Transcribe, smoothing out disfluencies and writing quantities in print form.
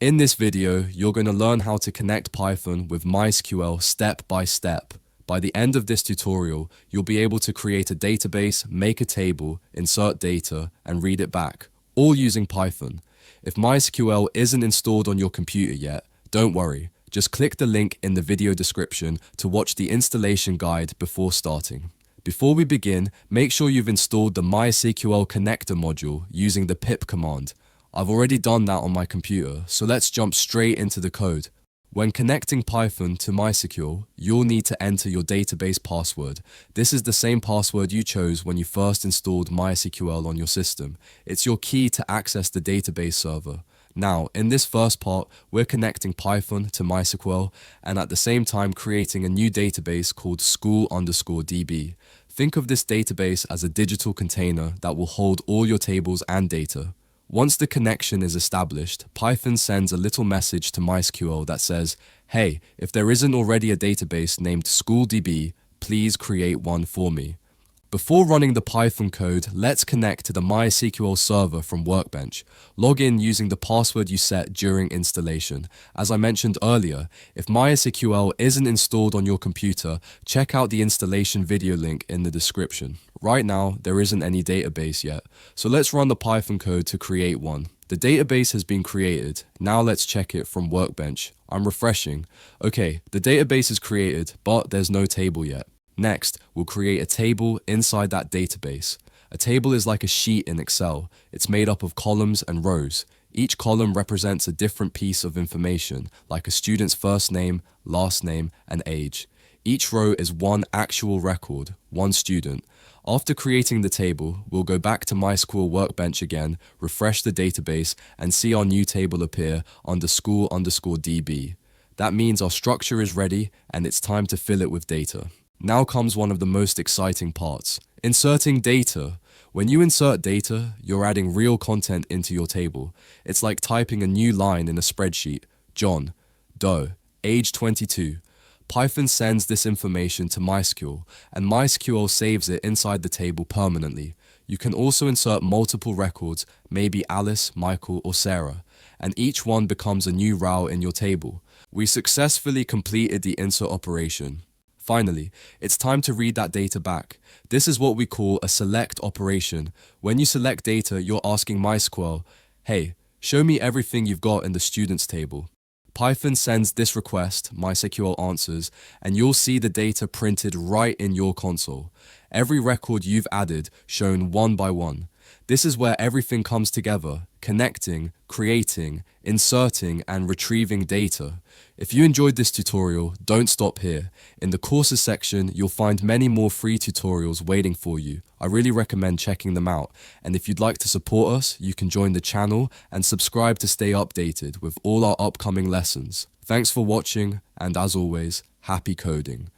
In this video, you're going to learn how to connect Python with MySQL step by step. By the end of this tutorial, you'll be able to create a database, make a table, insert data, and read it back, all using Python. If MySQL isn't installed on your computer yet, don't worry. Just click the link in the video description to watch the installation guide before starting. Before we begin, make sure you've installed the MySQL Connector module using the pip command. I've already done that on my computer, so let's jump straight into the code. When connecting Python to MySQL, you'll need to enter your database password. This is the same password you chose when you first installed MySQL on your system. It's your key to access the database server. Now, in this first part, we're connecting Python to MySQL and at the same time creating a new database called school_db. Think of this database as a digital container that will hold all your tables and data. Once the connection is established, Python sends a little message to MySQL that says, "Hey, if there isn't already a database named school_db, please create one for me." Before running the Python code, let's connect to the MySQL server from Workbench. Log in using the password you set during installation. As I mentioned earlier, if MySQL isn't installed on your computer, check out the installation video link in the description. Right now, there isn't any database yet, so let's run the Python code to create one. The database has been created. Now let's check it from Workbench. I'm refreshing. Okay, the database is created, but there's no table yet. Next, we'll create a table inside that database. A table is like a sheet in Excel. It's made up of columns and rows. Each column represents a different piece of information, like a student's first name, last name, and age. Each row is one actual record, one student. After creating the table, we'll go back to MySQL Workbench again, refresh the database, and see our new table appear under school_db. That means our structure is ready, and it's time to fill it with data. Now comes one of the most exciting parts, inserting data. When you insert data, you're adding real content into your table. It's like typing a new line in a spreadsheet. John, Doe, age 22. Python sends this information to MySQL, and MySQL saves it inside the table permanently. You can also insert multiple records, maybe Alice, Michael, or Sarah, and each one becomes a new row in your table. We successfully completed the insert operation. Finally, it's time to read that data back. This is what we call a select operation. When you select data, you're asking MySQL, "Hey, show me everything you've got in the students table." Python sends this request, MySQL answers, and you'll see the data printed right in your console. Every record you've added shown one by one. This is where everything comes together, connecting, creating, inserting, and retrieving data. If you enjoyed this tutorial, don't stop here. In the courses section, you'll find many more free tutorials waiting for you. I really recommend checking them out. And if you'd like to support us, you can join the channel and subscribe to stay updated with all our upcoming lessons. Thanks for watching, and as always, happy coding.